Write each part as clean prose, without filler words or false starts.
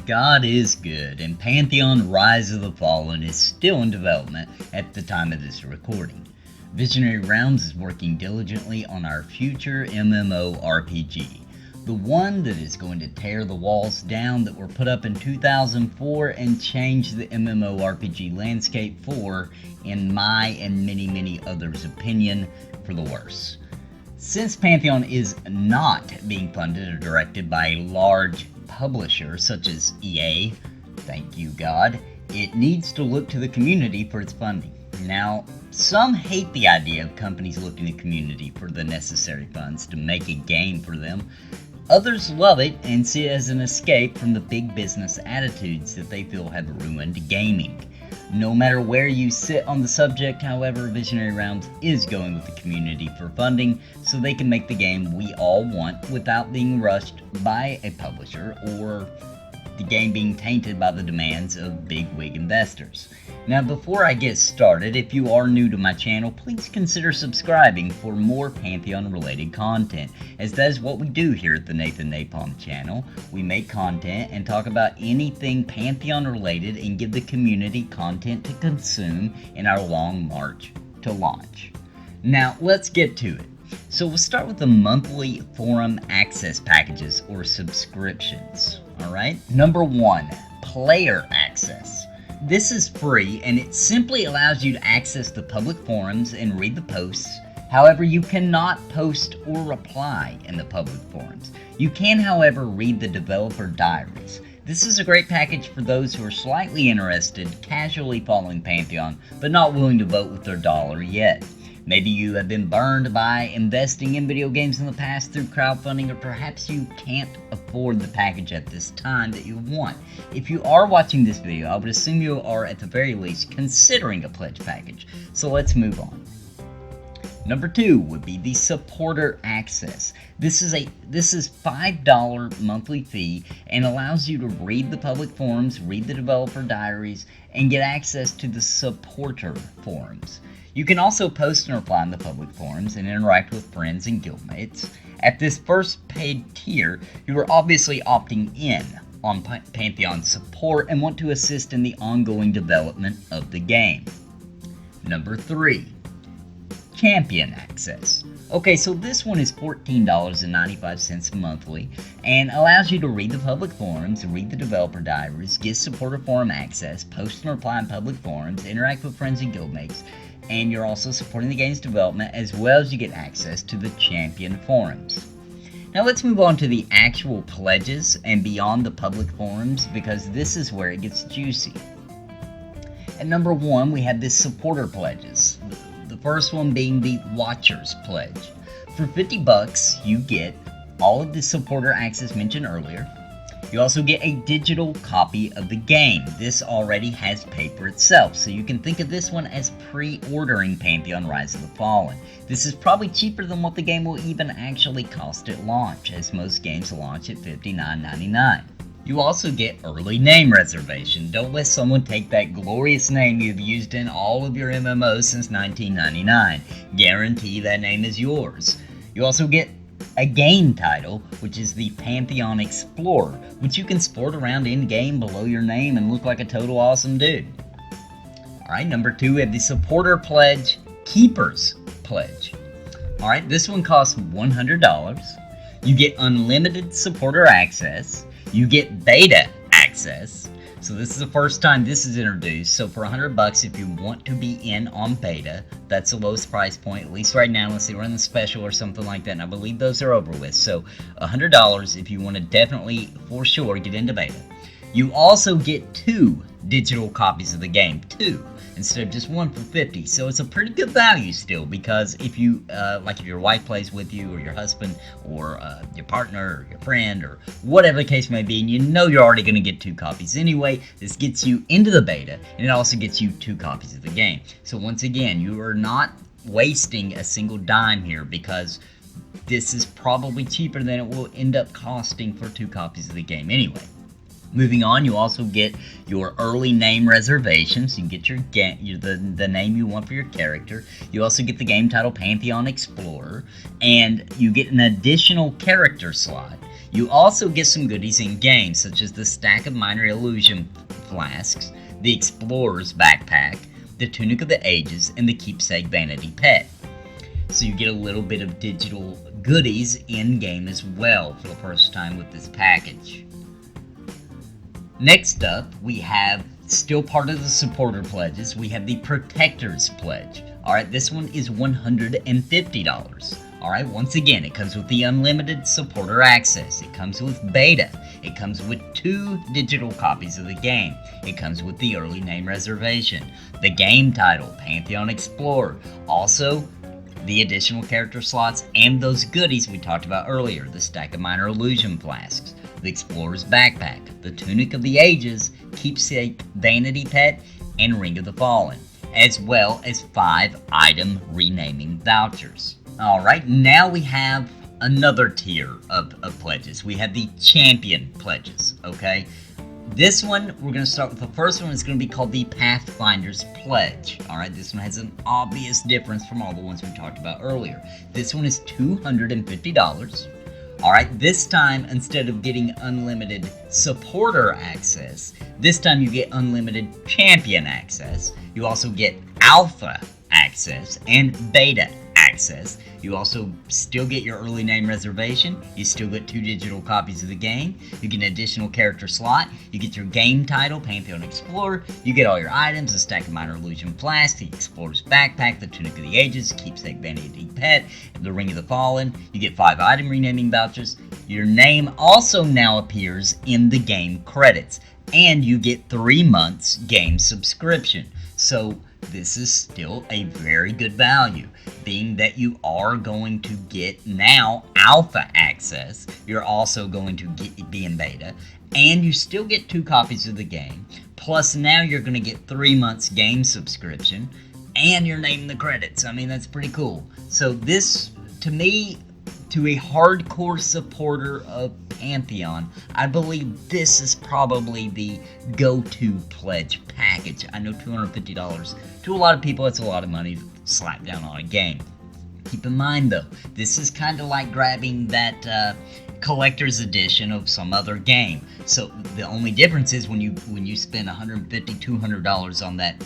God is good, and Pantheon Rise of the Fallen is still in development at the time of this recording. Visionary Realms is working diligently on our future MMORPG, the one that is going to tear the walls down that were put up in 2004 and change the MMORPG landscape for, in my and many others' opinion, for the worse. Since Pantheon is not being funded or directed by a large publisher such as EA, thank you God, it needs to look to the community for its funding. Now, some hate the idea of companies looking to the community for the necessary funds to make a game for them. Others love it and see it as an escape from the big business attitudes that they feel have ruined gaming. No matter where you sit on the subject, however, Visionary Realms is going with the community for funding so they can make the game we all want without being rushed by a publisher or the game being tainted by the demands of bigwig investors. Now, before I get started, if you are new to my channel, please consider subscribing for more Pantheon-related content, as that is what we do here at the NAPALM channel. We make content and talk about anything Pantheon-related and give the community content to consume in our long march to launch. Now, let's get to it. So we'll start with the monthly forum access packages or subscriptions. Alright? Number 1, player access. This is free and it simply allows you to access the public forums and read the posts. However, you cannot post or reply in the public forums. You can, however, read the developer diaries. This is a great package for those who are slightly interested, casually following Pantheon, but not willing to vote with their dollar yet. Maybe you have been burned by investing in video games in the past through crowdfunding, or perhaps you can't afford the package at this time that you want. If you are watching this video, I would assume you are at the very least considering a pledge package. So let's move on. Number 2 would be the supporter access. This is $5 monthly fee and allows you to read the public forums, read the developer diaries, and get access to the supporter forums. You can also post and reply in the public forums and interact with friends and guildmates. At this first paid tier, you are obviously opting in on Pantheon support and want to assist in the ongoing development of the game. Number 3, champion access. Okay, so this one is $14.95 monthly and allows you to read the public forums, read the developer diaries, get supporter forum access, post and reply in public forums, interact with friends and guildmates, and you're also supporting the game's development as well as you get access to the champion forums. Now let's move on to the actual pledges and beyond the public forums, because this is where it gets juicy. At number 1, we have the supporter pledges. The first one being the Watchers Pledge. For $50, you get all of the supporter access mentioned earlier. You also get a digital copy of the game. This already has paid for itself, so you can think of this one as pre-ordering Pantheon Rise of the Fallen. This is probably cheaper than what the game will even actually cost at launch, as most games launch at $59.99. You also get early name reservation. Don't let someone take that glorious name you've used in all of your MMOs since 1999. Guarantee that name is yours. You also get a game title, which is the Pantheon Explorer, which you can sport around in-game below your name and look like a total awesome dude. Alright, number 2, we have the Supporter Pledge, Keepers Pledge. Alright, this one costs $100. You get unlimited supporter access. You get beta access. So this is the first time this is introduced. So for $100, if you want to be in on beta, that's the lowest price point, at least right now, unless they run the special or something like that. And I believe those are over with. So $100 if you want to definitely, for sure, get into beta. You also get 2 digital copies of the game, 2, instead of just 1 for $50. So it's a pretty good value still, because if you, like if your wife plays with you, or your husband, or your partner, or your friend, or whatever the case may be, and you know you're already going to get 2 copies anyway, this gets you into the beta, and it also gets you 2 copies of the game. So once again, you are not wasting a single dime here, because this is probably cheaper than it will end up costing for 2 copies of the game anyway. Moving on, you also get your early name reservations. You can get the name you want for your character. You also get the game title Pantheon Explorer, and you get an additional character slot. You also get some goodies in game, such as the stack of minor illusion flasks, the explorer's backpack, the tunic of the ages, and the keepsake vanity pet. So you get a little bit of digital goodies in game as well for the first time with this package. Next up, we have, still part of the supporter pledges, we have the Protector's Pledge. Alright, this one is $150. Alright, once again, it comes with the unlimited supporter access. It comes with beta. It comes with 2 digital copies of the game. It comes with the early name reservation, the game title, Pantheon Explorer, also the additional character slots, and those goodies we talked about earlier, the stack of minor illusion flasks, the explorer's backpack, the tunic of the ages, keepsake vanity pet, and ring of the fallen, as well as 5 item renaming vouchers. Alright, now we have another tier of pledges. We have the champion pledges, okay? This one, we're going to start with the first one. It's going to be called the Pathfinder's Pledge. Alright, this one has an obvious difference from all the ones we talked about earlier. This one is $250. Alright, this time, instead of getting unlimited supporter access, this time you get unlimited champion access. You also get alpha access and beta access. You also still get your early name reservation. You still get 2 digital copies of the game. You get an additional character slot. You get your game title, Pantheon Explorer. You get all your items, a stack of minor illusion flasks, the explorer's backpack, the tunic of the ages, keepsake vanity pet, the ring of the fallen. You get 5 item renaming vouchers. Your name also now appears in the game credits, and you get 3 months game subscription. So this is still a very good value, being that you are going to get now alpha access. You're also going to be in beta, and you still get 2 copies of the game. Plus now you're going to get 3 months game subscription, and your name in the credits. I mean, that's pretty cool. So this, to me, to a hardcore supporter of Pantheon, I believe this is probably the go-to pledge package. I know $250, to a lot of people, it's a lot of money to slap down on a game. Keep in mind though, this is kind of like grabbing that collector's edition of some other game. So the only difference is when you spend $150, $200 on that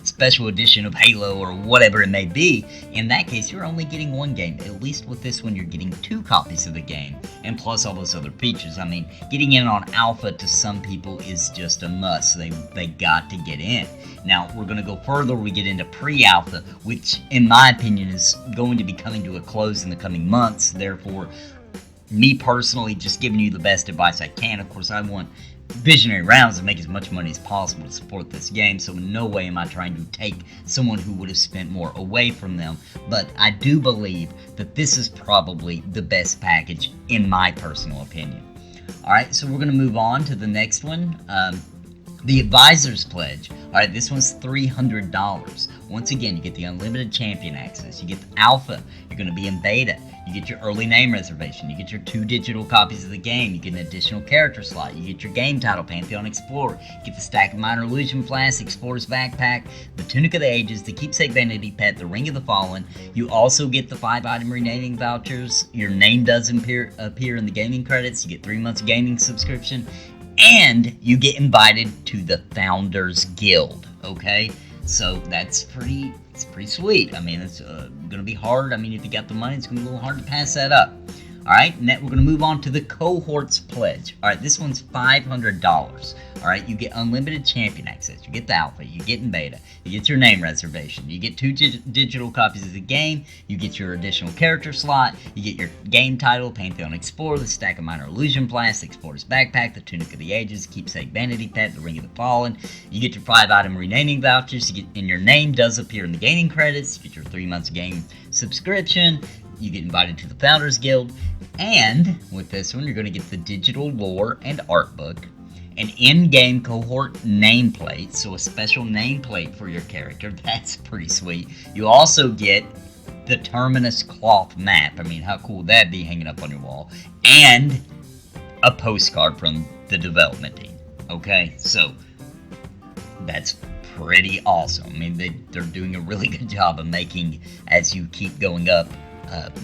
special edition of Halo or whatever it may be, in that case you're only getting 1 game. At least with this one you're getting 2 copies of the game, and plus all those other features. I mean, getting in on alpha to some people is just a must. They got to get in. Now we're going to go further. We get into pre-alpha, which in my opinion is going to be coming to a close in the coming months. Therefore, me personally, just giving you the best advice I can. Of course, I want Visionary Rounds to make as much money as possible to support this game, so in no way am I trying to take someone who would have spent more away from them, but I do believe that this is probably the best package in my personal opinion. Alright, so we're going to move on to the next one. The Advisor's Pledge. Alright, this one's $300. Once again, you get the unlimited champion access. You get the alpha. You're going to be in beta. You get your early name reservation. You get your 2 digital copies of the game. You get an additional character slot. You get your game title, Pantheon Explorer. You get the stack of minor illusion flasks, explorer's backpack, the tunic of the ages, the keepsake vanity pet, the ring of the fallen. You also get the 5 item renaming vouchers. Your name does appear in the gaming credits. You get 3 months gaming subscription. And you get invited to the Founders Guild, okay? So that's pretty sweet. I mean, it's going to be hard. I mean, if you got the money, it's going to be a little hard to pass that up. Alright, and we're going to move on to the Cohorts Pledge. Alright, this one's $500. Alright, you get unlimited champion access. You get the alpha. You get in beta. You get your name reservation. You get 2 digital copies of the game. You get your additional character slot. You get your game title, Pantheon Explorer, the stack of minor illusion flasks, the explorer's backpack, the tunic of the ages, keepsake vanity pet, the ring of the fallen. You get your 5 item renaming vouchers. And your name does appear in the gaming credits. You get your 3 months game subscription. You get invited to the Founders Guild, and with this one, you're going to get the digital lore and art book, an in-game cohort nameplate, so a special nameplate for your character. That's pretty sweet. You also get the Terminus cloth map. I mean, how cool would that be hanging up on your wall? And a postcard from the development team. Okay, so that's pretty awesome. I mean, they're doing a really good job of making, as you keep going up,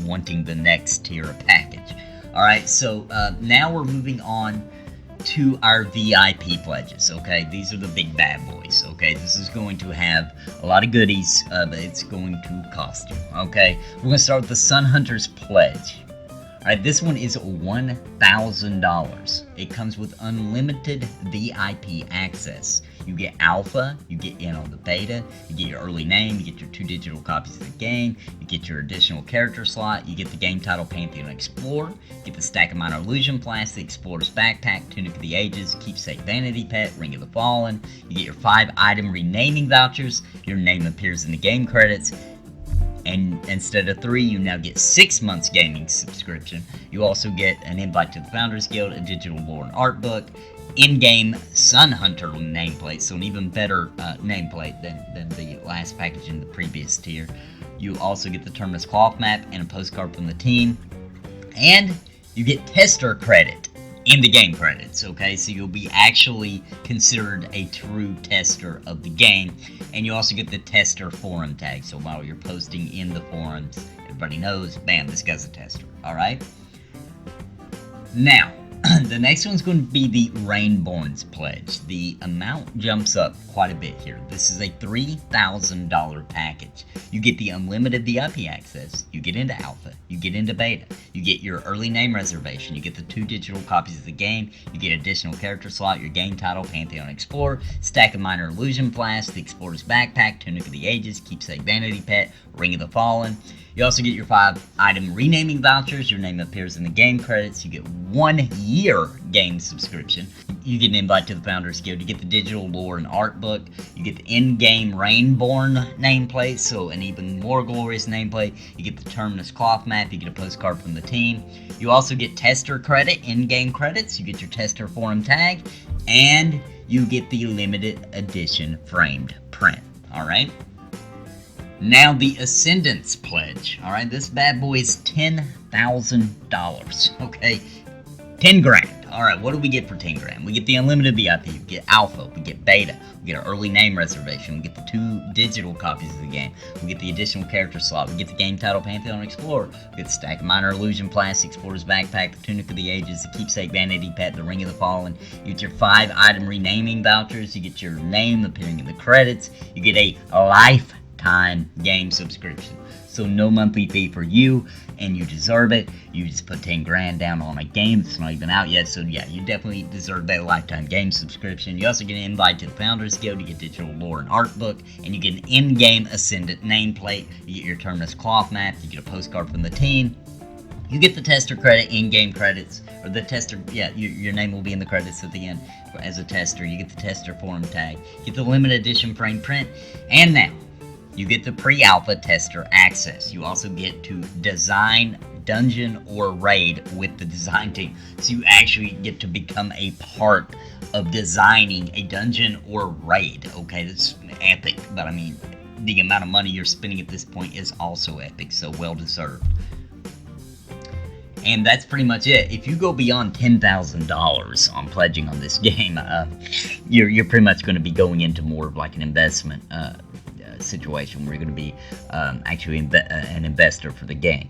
wanting the next tier of package. Alright, so now we're moving on to our VIP pledges, okay? These are the big bad boys, okay? This is going to have a lot of goodies, but it's going to cost you, okay? We're going to start with the Sun Hunters Pledge. Alright, this one is $1,000. It comes with unlimited VIP access. You get alpha, you get in on the beta, you get your early name, you get your 2 digital copies of the game, you get your additional character slot, you get the game title Pantheon Explorer, you get the Stack of Minor Illusion Flask, the Explorer's Backpack, Tunic of the Ages, Keepsake Vanity Pet, Ring of the Fallen, you get your 5 item renaming vouchers, your name appears in the game credits, and instead of 3, you now get 6 months gaming subscription. You also get an invite to the Founders Guild, a digital lore and art book, in-game Sun Hunter nameplate, so an even better nameplate than the last package in the previous tier. You also get the Terminus Cloth Map and a postcard from the team, and you get tester credit in the game credits, okay? So you'll be actually considered a true tester of the game, and you also get the tester forum tag, so while you're posting in the forums, everybody knows, bam, this guy's a tester, alright? Now, the next one's going to be the Rainborn's Pledge. The amount jumps up quite a bit here. This is a $3,000 package. You get the unlimited VIP access, you get into alpha, you get into beta, you get your early name reservation, you get the 2 digital copies of the game, you get additional character slot, your game title, Pantheon Explorer, Stack of Minor Illusion Flask, the Explorer's Backpack, Tunic of the Ages, Keepsake Vanity Pet, Ring of the Fallen. You also get your 5 item renaming vouchers, your name appears in the game credits, you get 1 year game subscription, you get an invite to the Founders Guild, you get the digital lore and art book, you get the in-game Rainborn nameplate, so an even more glorious nameplate, you get the Terminus Cloth Map, you get a postcard from the team, you also get tester credit, in-game credits, you get your tester forum tag, and you get the limited edition framed print, alright? Now the Ascendance Pledge, alright, this bad boy is $10,000, okay, 10 grand. Alright, what do we get for 10 grand? We get the unlimited VIP, we get alpha, we get beta, we get our early name reservation, we get the 2 digital copies of the game, we get the additional character slot, we get the game title Pantheon Explorer, we get the Stack of Minor Illusion Flask, Explorer's Backpack, the Tunic of the Ages, the Keepsake Vanity Pet, the Ring of the Fallen, you get your 5 item renaming vouchers, you get your name appearing in the credits, you get a lifetime game subscription. So no monthly fee for you, and you deserve it. You just put 10 grand down on a game that's not even out yet, so yeah, you definitely deserve that lifetime game subscription. You also get an invite to the Founders Guild, you get digital lore and art book, and you get an in-game Ascendant nameplate, you get your Terminus Cloth Map, you get a postcard from the team, you get the tester credit, in-game credits, or the tester, yeah, your name will be in the credits at the end as a tester, you get the tester forum tag, you get the limited edition frame print, and now, you get the pre-alpha tester access. You also get to design dungeon or raid with the design team. So you actually get to become a part of designing a dungeon or raid. Okay, that's epic. But I mean, the amount of money you're spending at this point is also epic. So well deserved. And that's pretty much it. If you go beyond $10,000 on pledging on this game, you're pretty much going to be going into more of like an investment situation where you're going to be actually an investor for the game.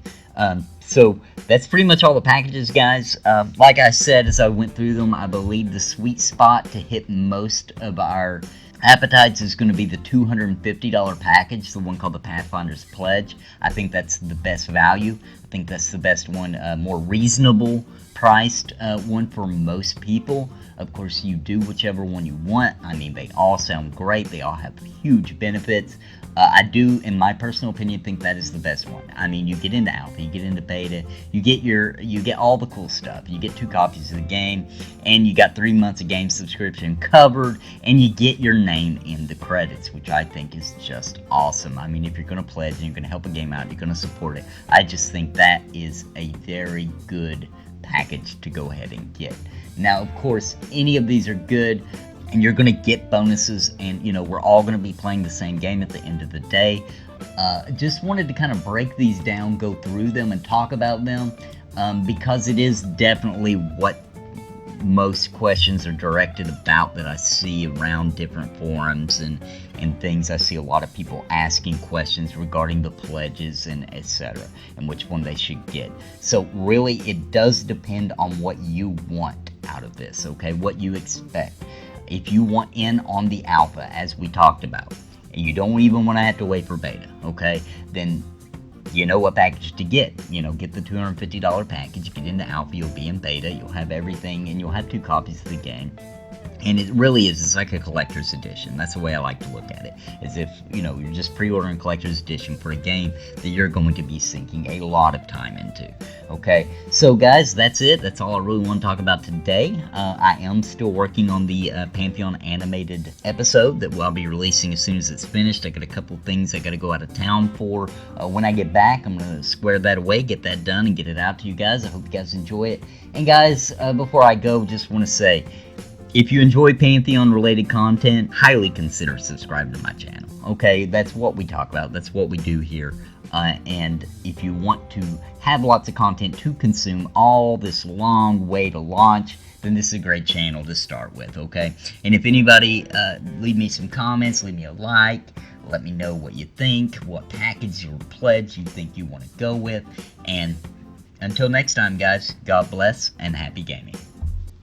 So that's pretty much all the packages, guys. Like I said, as I went through them, I believe the sweet spot to hit most of our appetites is going to be the $250 package, the one called the Pathfinder's Pledge. I think that's the best value. I think that's the best one, more reasonable priced one for most people. Of course, you do whichever one you want. I mean, they all sound great. They all have huge benefits. I do, in my personal opinion, think that is the best one. I mean, you get into alpha, you get into beta, you get all the cool stuff. You get 2 copies of the game, and you got 3 months of game subscription covered, and you get your name in the credits, which I think is just awesome. I mean, if you're going to pledge and you're going to help a game out, you're going to support it. I just think that is a very good package to go ahead and get. Now, of course, any of these are good, and you're going to get bonuses, and, you know, we're all going to be playing the same game at the end of the day. Just wanted to kind of break these down, go through them, and talk about them, because it is definitely what most questions are directed about that I see around different forums and things. I see a lot of people asking questions regarding the pledges and etc. and which one they should get. So really it does depend on what you want out of this, okay? What you expect. If you want in on the alpha, as we talked about, and you don't even want to have to wait for beta, okay? Then you know what package to get. You know, get the $250 package, get into alpha, you'll be in beta, you'll have everything, and you'll have 2 copies of the game. And it really is, it's like a collector's edition. That's the way I like to look at it. As if, you know, you're just pre-ordering collector's edition for a game that you're going to be sinking a lot of time into. Okay, so guys, that's it. That's all I really want to talk about today. I am still working on the Pantheon animated episode that I'll be releasing as soon as it's finished. I got a couple things I got to go out of town for. When I get back, I'm going to square that away, get that done, and get it out to you guys. I hope you guys enjoy it. And guys, before I go, just want to say, if you enjoy Pantheon-related content, highly consider subscribing to my channel. Okay, that's what we talk about. That's what we do here. And if you want to have lots of content to consume all this long way to launch, then this is a great channel to start with, okay? And if anybody, leave me some comments, leave me a like, let me know what you think, what package or pledge you think you want to go with. And until next time, guys, God bless and happy gaming.